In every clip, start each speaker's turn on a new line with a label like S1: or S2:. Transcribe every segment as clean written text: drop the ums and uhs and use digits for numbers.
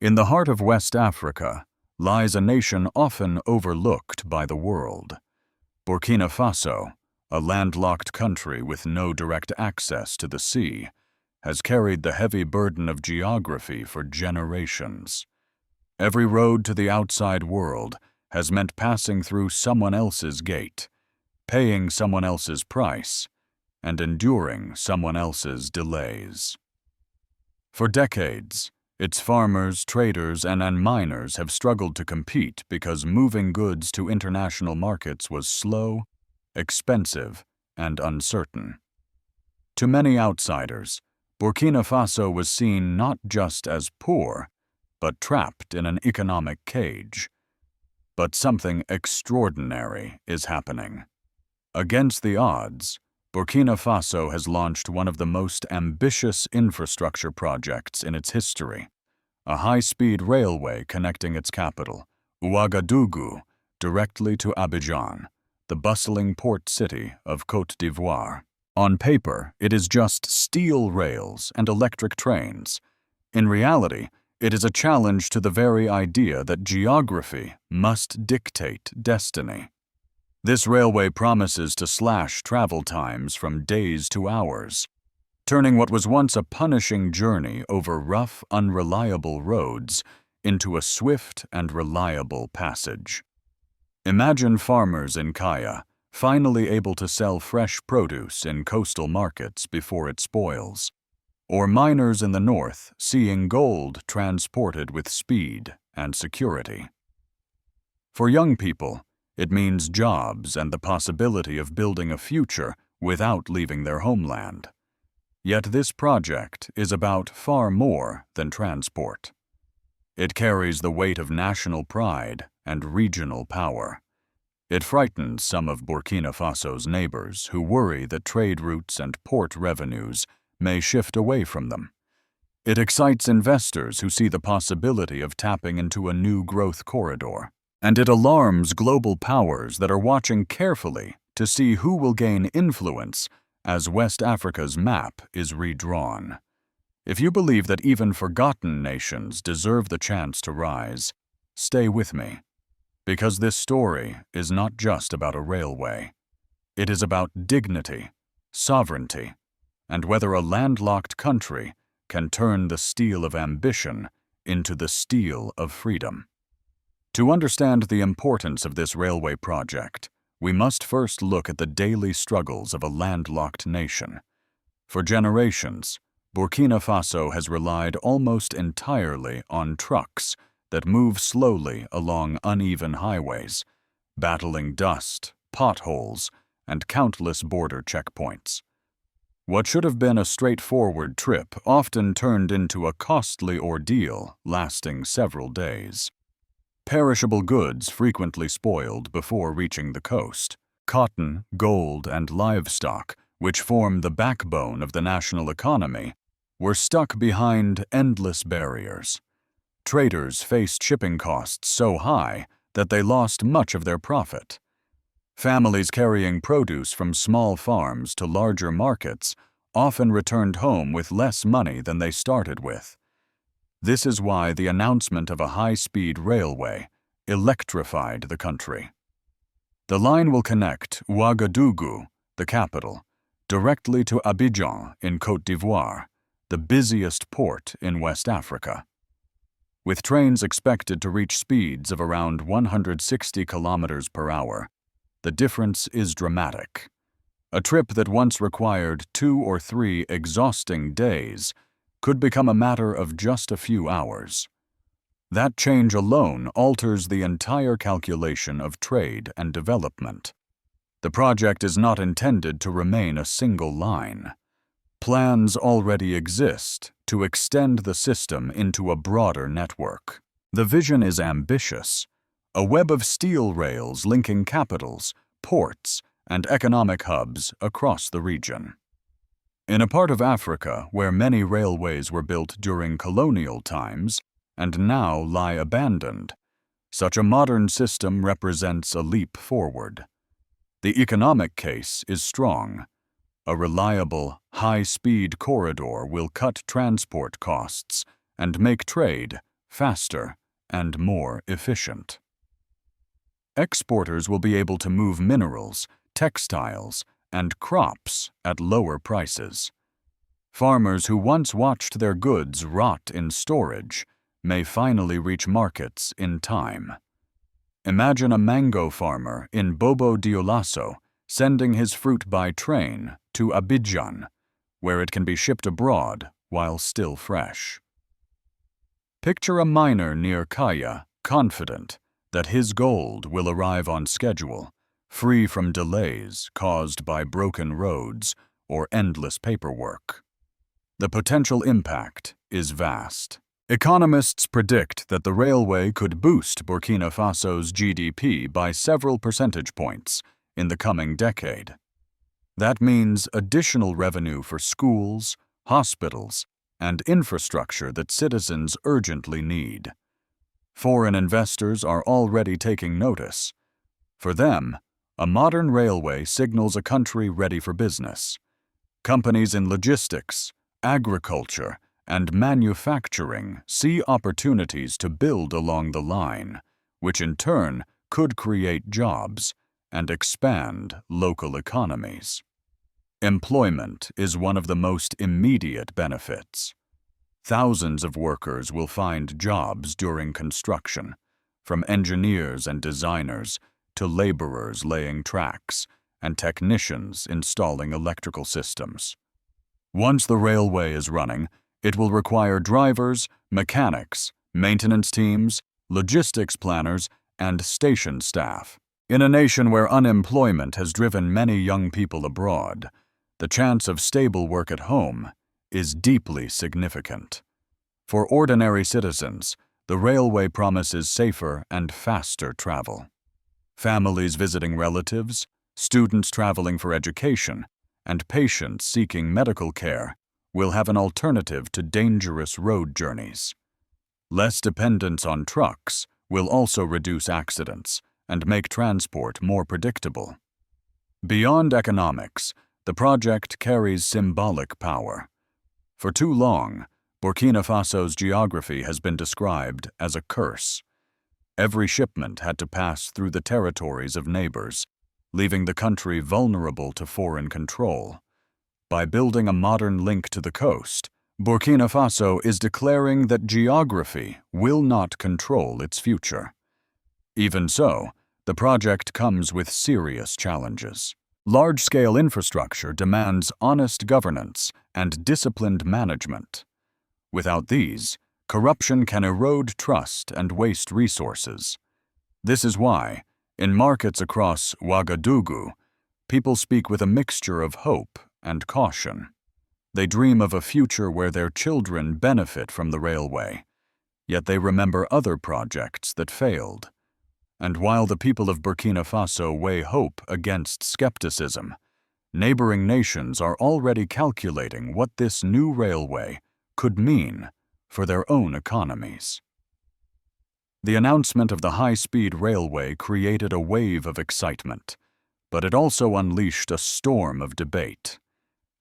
S1: In the heart of West Africa lies a nation often overlooked by the world. Burkina Faso, a landlocked country with no direct access to the sea, has carried the heavy burden of geography for generations. Every road to the outside world has meant passing through someone else's gate, paying someone else's price, and enduring someone else's delays. For decades, its farmers, traders, and miners have struggled to compete because moving goods to international markets was slow, expensive, and uncertain. To many outsiders, Burkina Faso was seen not just as poor, but trapped in an economic cage. But something extraordinary is happening. Against the odds, Burkina Faso has launched one of the most ambitious infrastructure projects in its history, a high-speed railway connecting its capital, Ouagadougou, directly to Abidjan, the bustling port city of Côte d'Ivoire. On paper, it is just steel rails and electric trains. In reality, it is a challenge to the very idea that geography must dictate destiny. This railway promises to slash travel times from days to hours, turning what was once a punishing journey over rough, unreliable roads into a swift and reliable passage. Imagine farmers in Kaya finally able to sell fresh produce in coastal markets before it spoils, or miners in the north seeing gold transported with speed and security. For young people, it means jobs and the possibility of building a future without leaving their homeland. Yet this project is about far more than transport. It carries the weight of national pride and regional power. It frightens some of Burkina Faso's neighbors who worry that trade routes and port revenues may shift away from them. It excites investors who see the possibility of tapping into a new growth corridor. And it alarms global powers that are watching carefully to see who will gain influence as West Africa's map is redrawn. If you believe that even forgotten nations deserve the chance to rise, stay with me, because this story is not just about a railway. It is about dignity, sovereignty, and whether a landlocked country can turn the steel of ambition into the steel of freedom. To understand the importance of this railway project, we must first look at the daily struggles of a landlocked nation. For generations, Burkina Faso has relied almost entirely on trucks that move slowly along uneven highways, battling dust, potholes, and countless border checkpoints. What should have been a straightforward trip often turned into a costly ordeal lasting several days. Perishable goods frequently spoiled before reaching the coast. Cotton, gold, and livestock, which form the backbone of the national economy, were stuck behind endless barriers. Traders faced shipping costs so high that they lost much of their profit. Families carrying produce from small farms to larger markets often returned home with less money than they started with. This is why the announcement of a high-speed railway electrified the country. The line will connect Ouagadougou, the capital, directly to Abidjan in Côte d'Ivoire, the busiest port in West Africa. With trains expected to reach speeds of around 160 kilometers per hour, the difference is dramatic. A trip that once required 2 or 3 exhausting days could become a matter of just a few hours. That change alone alters the entire calculation of trade and development. The project is not intended to remain a single line. Plans already exist to extend the system into a broader network. The vision is ambitious, a web of steel rails linking capitals, ports, and economic hubs across the region. In a part of Africa where many railways were built during colonial times and now lie abandoned, such a modern system represents a leap forward. The economic case is strong. A reliable, high-speed corridor will cut transport costs and make trade faster, and more efficient. Exporters will be able to move minerals, textiles, and crops at lower prices. Farmers who once watched their goods rot in storage may finally reach markets in time. Imagine a mango farmer in Bobo Dioulasso sending his fruit by train to Abidjan, where it can be shipped abroad while still fresh. Picture a miner near Kaya, confident that his gold will arrive on schedule, free from delays caused by broken roads or endless paperwork. The potential impact is vast. Economists predict that the railway could boost Burkina Faso's GDP by several percentage points in the coming decade. That means additional revenue for schools, hospitals, and infrastructure that citizens urgently need. Foreign investors are already taking notice. For them, a modern railway signals a country ready for business. Companies in logistics, agriculture, and manufacturing see opportunities to build along the line, which in turn could create jobs and expand local economies. Employment is one of the most immediate benefits. Thousands of workers will find jobs during construction, from engineers and designers to laborers laying tracks and technicians installing electrical systems. Once the railway is running, it will require drivers, mechanics, maintenance teams, logistics planners, and station staff. In a nation where unemployment has driven many young people abroad, the chance of stable work at home is deeply significant. For ordinary citizens, the railway promises safer and faster travel. Families visiting relatives, students traveling for education, and patients seeking medical care will have an alternative to dangerous road journeys. Less dependence on trucks will also reduce accidents and make transport more predictable. Beyond economics, the project carries symbolic power. For too long, Burkina Faso's geography has been described as a curse. Every shipment had to pass through the territories of neighbors, leaving the country vulnerable to foreign control. By building a modern link to the coast, Burkina Faso is declaring that geography will not control its future. Even so, the project comes with serious challenges. Large-scale infrastructure demands honest governance and disciplined management. Without these, corruption can erode trust and waste resources. This is why, in markets across Ouagadougou, people speak with a mixture of hope and caution. They dream of a future where their children benefit from the railway, yet they remember other projects that failed. And while the people of Burkina Faso weigh hope against skepticism, neighboring nations are already calculating what this new railway could mean for their own economies. The announcement of the high-speed railway created a wave of excitement, but it also unleashed a storm of debate.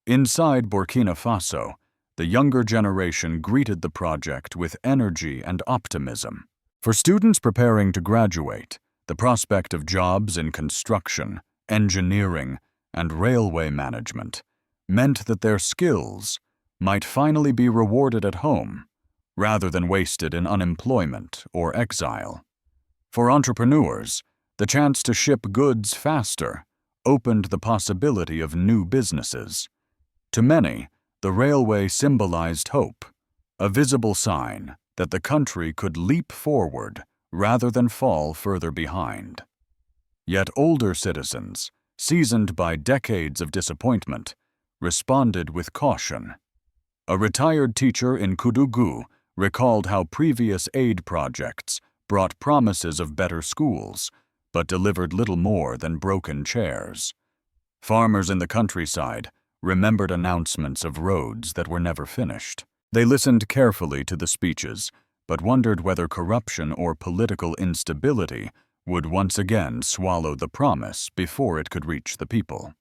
S1: Inside Burkina Faso, the younger generation greeted the project with energy and optimism. For students preparing to graduate, the prospect of jobs in construction, engineering, and railway management meant that their skills might finally be rewarded at home, rather than wasted in unemployment or exile. For entrepreneurs, the chance to ship goods faster opened the possibility of new businesses. To many, the railway symbolized hope, a visible sign that the country could leap forward rather than fall further behind. Yet older citizens, seasoned by decades of disappointment, responded with caution. A retired teacher in Ouagadougou recalled how previous aid projects brought promises of better schools, but delivered little more than broken chairs. Farmers in the countryside remembered announcements of roads that were never finished. They listened carefully to the speeches, but wondered whether corruption or political instability would once again swallow the promise before it could reach the people.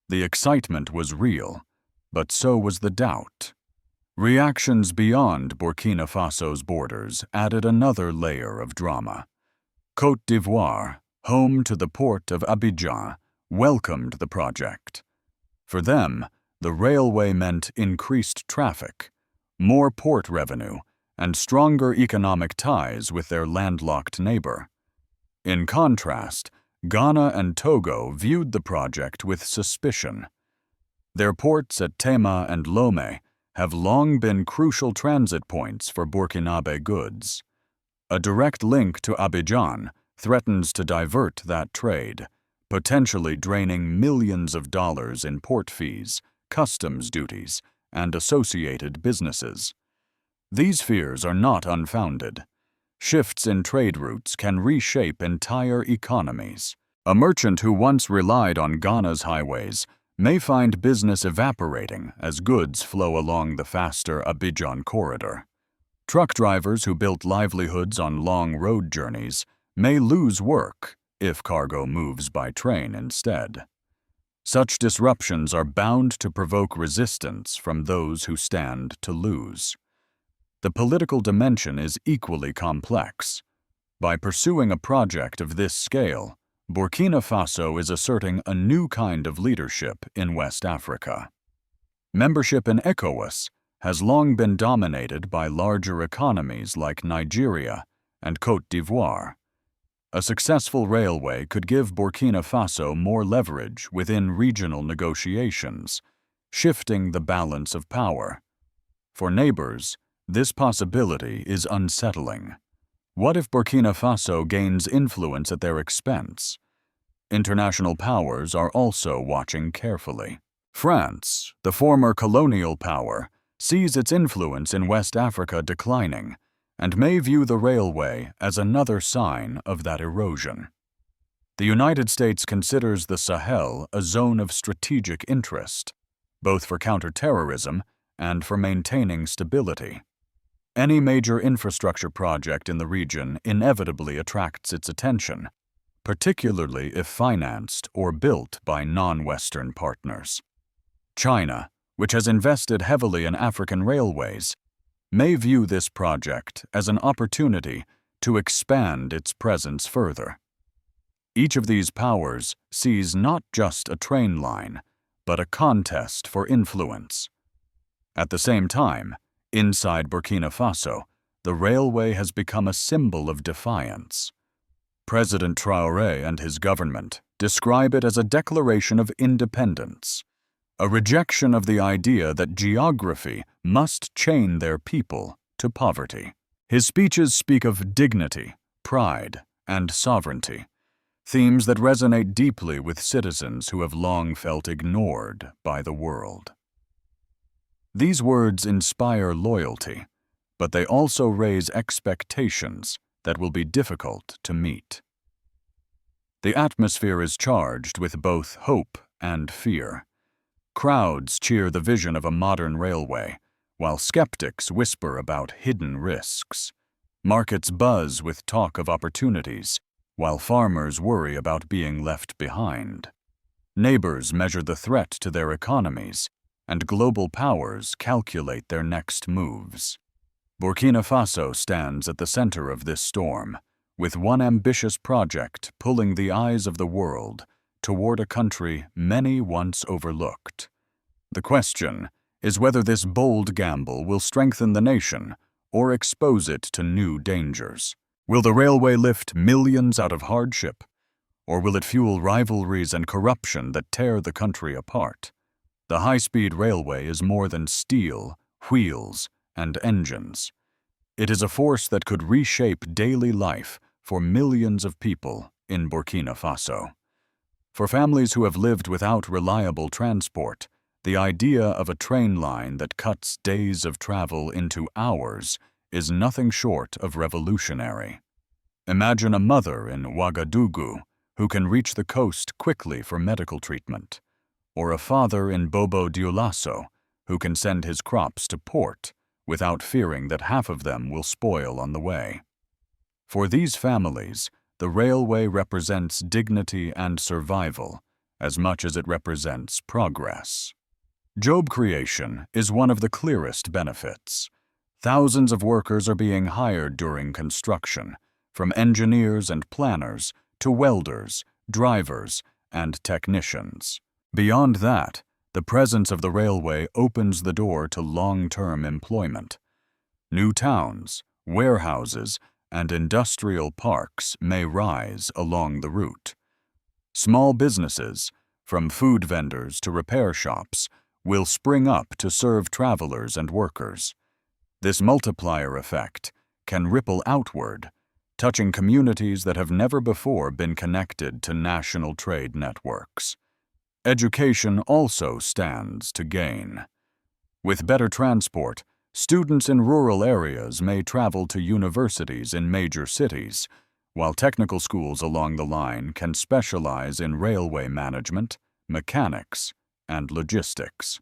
S1: The excitement was real, but so was the doubt. Reactions beyond Burkina Faso's borders added another layer of drama. Côte d'Ivoire, home to the port of Abidjan, welcomed the project. For them, the railway meant increased traffic, more port revenue, and stronger economic ties with their landlocked neighbor. In contrast, Ghana and Togo viewed the project with suspicion. Their ports at Tema and Lomé have long been crucial transit points for Burkinabe goods. A direct link to Abidjan threatens to divert that trade, potentially draining millions of dollars in port fees, customs duties, and associated businesses. These fears are not unfounded. Shifts in trade routes can reshape entire economies. A merchant who once relied on Ghana's highways may find business evaporating as goods flow along the faster Abidjan corridor. Truck drivers who built livelihoods on long road journeys may lose work if cargo moves by train instead. Such disruptions are bound to provoke resistance from those who stand to lose. The political dimension is equally complex. By pursuing a project of this scale, Burkina Faso is asserting a new kind of leadership in West Africa. Membership in ECOWAS has long been dominated by larger economies like Nigeria and Côte d'Ivoire. A successful railway could give Burkina Faso more leverage within regional negotiations, shifting the balance of power. For neighbors, this possibility is unsettling. What if Burkina Faso gains influence at their expense? International powers are also watching carefully. France, the former colonial power, sees its influence in West Africa declining and may view the railway as another sign of that erosion. The United States considers the Sahel a zone of strategic interest, both for counterterrorism and for maintaining stability. Any major infrastructure project in the region inevitably attracts its attention, particularly if financed or built by non-Western partners. China, which has invested heavily in African railways, may view this project as an opportunity to expand its presence further. Each of these powers sees not just a train line, but a contest for influence. At the same time, inside Burkina Faso, the railway has become a symbol of defiance. President Traoré and his government describe it as a declaration of independence, a rejection of the idea that geography must chain their people to poverty. His speeches speak of dignity, pride, and sovereignty, themes that resonate deeply with citizens who have long felt ignored by the world. These words inspire loyalty, but they also raise expectations that will be difficult to meet. The atmosphere is charged with both hope and fear. Crowds cheer the vision of a modern railway, while skeptics whisper about hidden risks. Markets buzz with talk of opportunities, while farmers worry about being left behind. Neighbors measure the threat to their economies, and global powers calculate their next moves. Burkina Faso stands at the center of this storm, with one ambitious project pulling the eyes of the world toward a country many once overlooked. The question is whether this bold gamble will strengthen the nation or expose it to new dangers. Will the railway lift millions out of hardship, or will it fuel rivalries and corruption that tear the country apart? The high-speed railway is more than steel, wheels, and engines. It is a force that could reshape daily life for millions of people in Burkina Faso. For families who have lived without reliable transport, the idea of a train line that cuts days of travel into hours is nothing short of revolutionary. Imagine a mother in Ouagadougou who can reach the coast quickly for medical treatment, or a father in Bobo Dioulasso who can send his crops to port without fearing that half of them will spoil on the way. For these families, the railway represents dignity and survival as much as it represents progress. Job creation is one of the clearest benefits. Thousands of workers are being hired during construction, from engineers and planners to welders, drivers, and technicians. Beyond that, the presence of the railway opens the door to long-term employment. New towns, warehouses, and industrial parks may rise along the route. Small businesses, from food vendors to repair shops, will spring up to serve travelers and workers. This multiplier effect can ripple outward, touching communities that have never before been connected to national trade networks. Education also stands to gain. With better transport, students in rural areas may travel to universities in major cities, while technical schools along the line can specialize in railway management, mechanics, and logistics.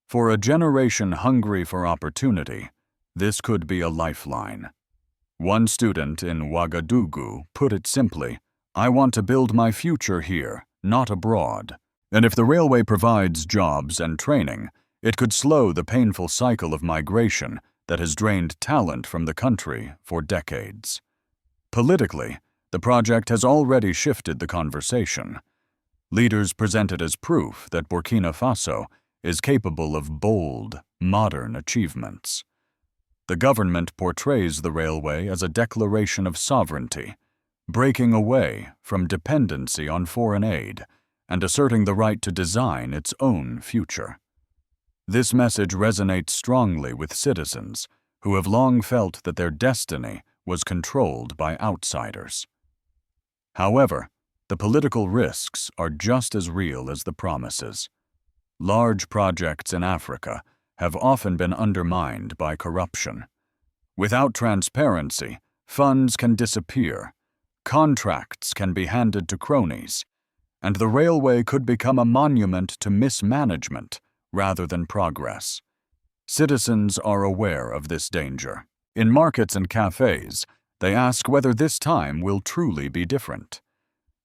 S1: For a generation hungry for opportunity, this could be a lifeline. One student in Ouagadougou put it simply, "I want to build my future here, not abroad." And if the railway provides jobs and training, it could slow the painful cycle of migration that has drained talent from the country for decades. Politically, the project has already shifted the conversation. Leaders present it as proof that Burkina Faso is capable of bold, modern achievements. The government portrays the railway as a declaration of sovereignty, breaking away from dependency on foreign aid and asserting the right to design its own future. This message resonates strongly with citizens who have long felt that their destiny was controlled by outsiders. However, the political risks are just as real as the promises. Large projects in Africa have often been undermined by corruption. Without transparency, funds can disappear, contracts can be handed to cronies, and the railway could become a monument to mismanagement rather than progress. Citizens are aware of this danger. In markets and cafes, they ask whether this time will truly be different.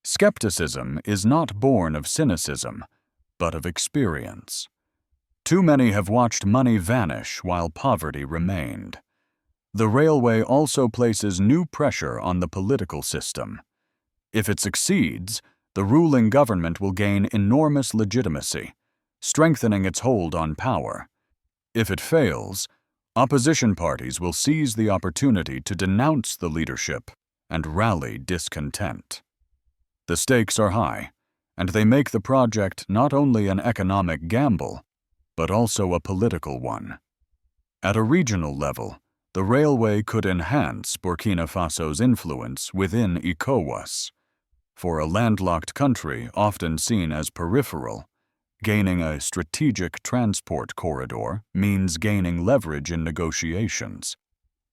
S1: Skepticism is not born of cynicism, but of experience. Too many have watched money vanish while poverty remained. The railway also places new pressure on the political system. If it succeeds, the ruling government will gain enormous legitimacy, strengthening its hold on power. If it fails, opposition parties will seize the opportunity to denounce the leadership and rally discontent. The stakes are high, and they make the project not only an economic gamble, but also a political one. At a regional level, the railway could enhance Burkina Faso's influence within ECOWAS. For a landlocked country often seen as peripheral, gaining a strategic transport corridor means gaining leverage in negotiations.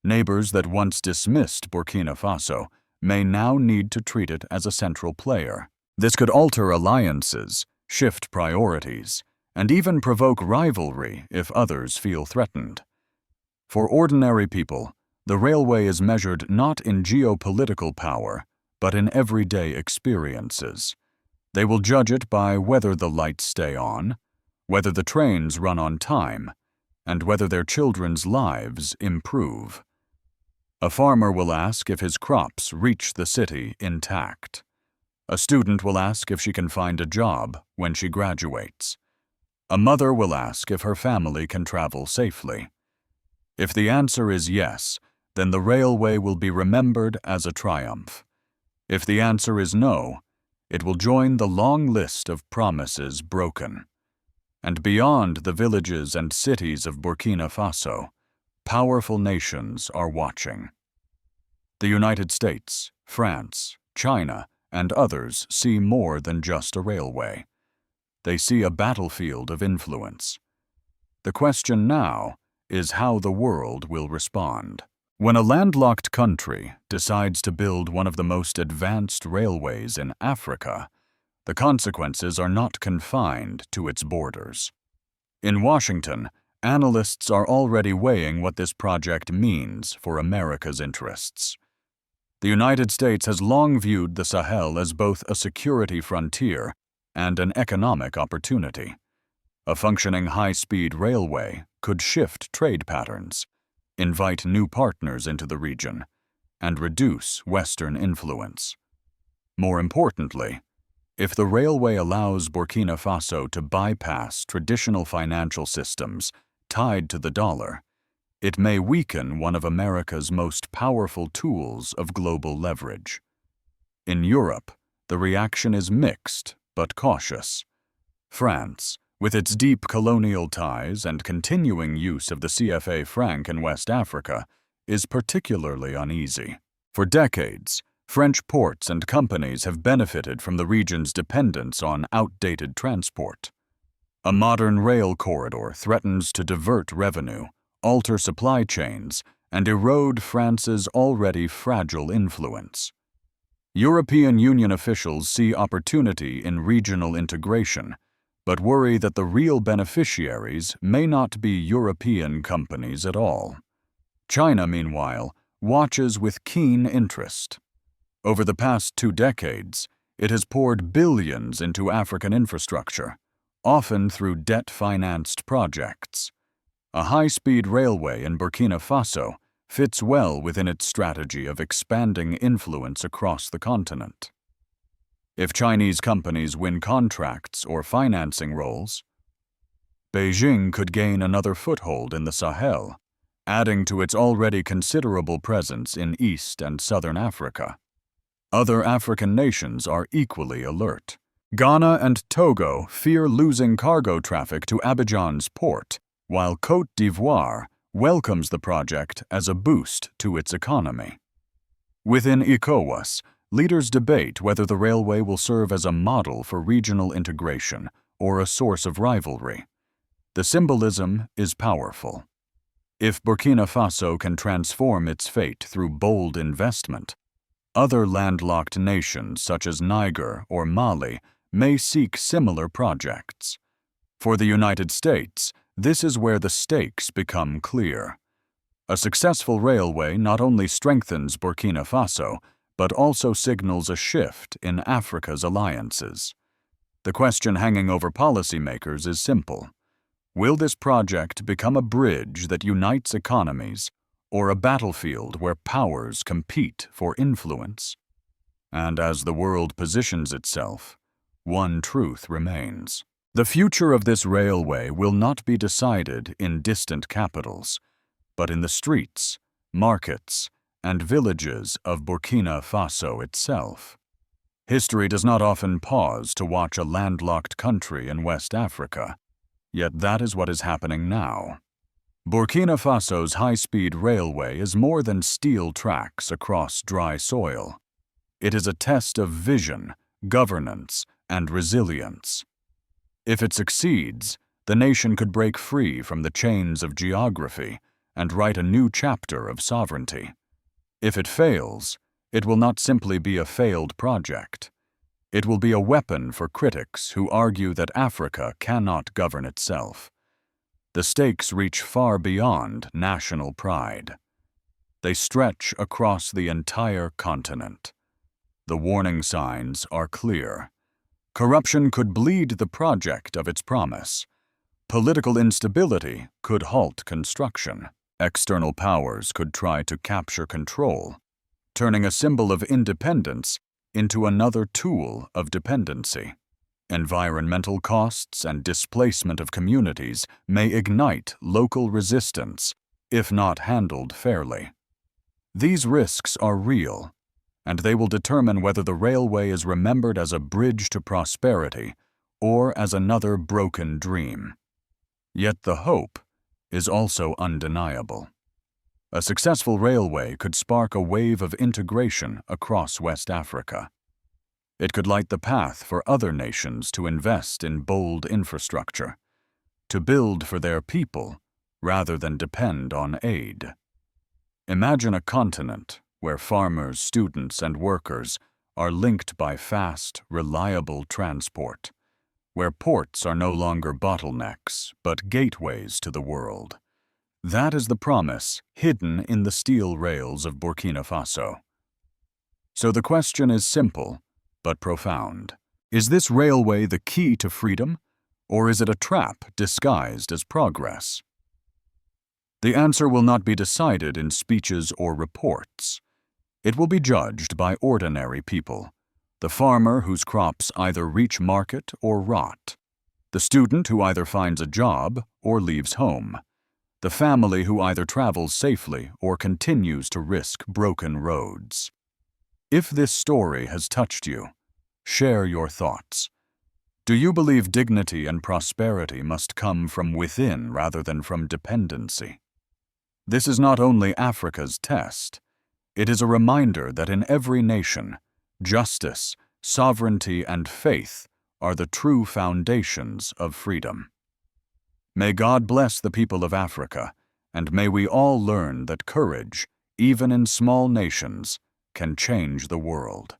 S1: Neighbors that once dismissed Burkina Faso may now need to treat it as a central player. This could alter alliances, shift priorities, and even provoke rivalry if others feel threatened. For ordinary people, the railway is measured not in geopolitical power, but in everyday experiences. They will judge it by whether the lights stay on, whether the trains run on time, and whether their children's lives improve. A farmer will ask if his crops reach the city intact. A student will ask if she can find a job when she graduates. A mother will ask if her family can travel safely. If the answer is yes, then the railway will be remembered as a triumph. If the answer is no, it will join the long list of promises broken. And beyond the villages and cities of Burkina Faso, powerful nations are watching. The United States, France, China, and others see more than just a railway. They see a battlefield of influence. The question now is how the world will respond. When a landlocked country decides to build one of the most advanced railways in Africa, the consequences are not confined to its borders. In Washington, analysts are already weighing what this project means for America's interests. The United States has long viewed the Sahel as both a security frontier and an economic opportunity. A functioning high-speed railway could shift trade patterns, invite new partners into the region, and reduce Western influence. More importantly, if the railway allows Burkina Faso to bypass traditional financial systems tied to the dollar, it may weaken one of America's most powerful tools of global leverage. In Europe, the reaction is mixed but cautious. France, with its deep colonial ties and continuing use of the CFA franc in West Africa, is particularly uneasy. For decades, French ports and companies have benefited from the region's dependence on outdated transport. A modern rail corridor threatens to divert revenue, alter supply chains, and erode France's already fragile influence. European Union officials see opportunity in regional integration, but worry that the real beneficiaries may not be European companies at all. China, meanwhile, watches with keen interest. Over the past 2 decades, it has poured billions into African infrastructure, often through debt-financed projects. A high-speed railway in Burkina Faso fits well within its strategy of expanding influence across the continent. If Chinese companies win contracts or financing roles, Beijing could gain another foothold in the Sahel, adding to its already considerable presence in East and Southern Africa. Other African nations are equally alert. Ghana and Togo fear losing cargo traffic to Abidjan's port, while Côte d'Ivoire welcomes the project as a boost to its economy. Within ECOWAS, leaders debate whether the railway will serve as a model for regional integration or a source of rivalry. The symbolism is powerful. If Burkina Faso can transform its fate through bold investment, other landlocked nations such as Niger or Mali may seek similar projects. For the United States, this is where the stakes become clear. A successful railway not only strengthens Burkina Faso, but also signals a shift in Africa's alliances. The question hanging over policymakers is simple. Will this project become a bridge that unites economies, or a battlefield where powers compete for influence? And as the world positions itself, one truth remains. The future of this railway will not be decided in distant capitals, but in the streets, markets, and villages of Burkina Faso itself. History does not often pause to watch a landlocked country in West Africa, yet that is what is happening now. Burkina Faso's high-speed railway is more than steel tracks across dry soil. It is a test of vision, governance, and resilience. If it succeeds, the nation could break free from the chains of geography and write a new chapter of sovereignty. If it fails, it will not simply be a failed project. It will be a weapon for critics who argue that Africa cannot govern itself. The stakes reach far beyond national pride. They stretch across the entire continent. The warning signs are clear. Corruption could bleed the project of its promise. Political instability could halt construction. External powers could try to capture control, turning a symbol of independence into another tool of dependency. Environmental costs and displacement of communities may ignite local resistance, if not handled fairly. These risks are real, and they will determine whether the railway is remembered as a bridge to prosperity or as another broken dream. Yet the hope is also undeniable. A successful railway could spark a wave of integration across West Africa. It could light the path for other nations to invest in bold infrastructure, to build for their people rather than depend on aid. Imagine a continent where farmers, students, and workers are linked by fast, reliable transport, where ports are no longer bottlenecks, but gateways to the world. That is the promise hidden in the steel rails of Burkina Faso. So the question is simple, but profound. Is this railway the key to freedom, Or is it a trap disguised as progress? The answer will not be decided in speeches or reports. It will be judged by ordinary people, the farmer whose crops either reach market or rot, the student who either finds a job or leaves home, the family who either travels safely or continues to risk broken roads. If this story has touched you, share your thoughts. Do you believe dignity and prosperity must come from within rather than from dependency? This is not only Africa's test. It is a reminder that in every nation, justice, sovereignty, and faith are the true foundations of freedom. May God bless the people of Africa, and may we all learn that courage, even in small nations, can change the world.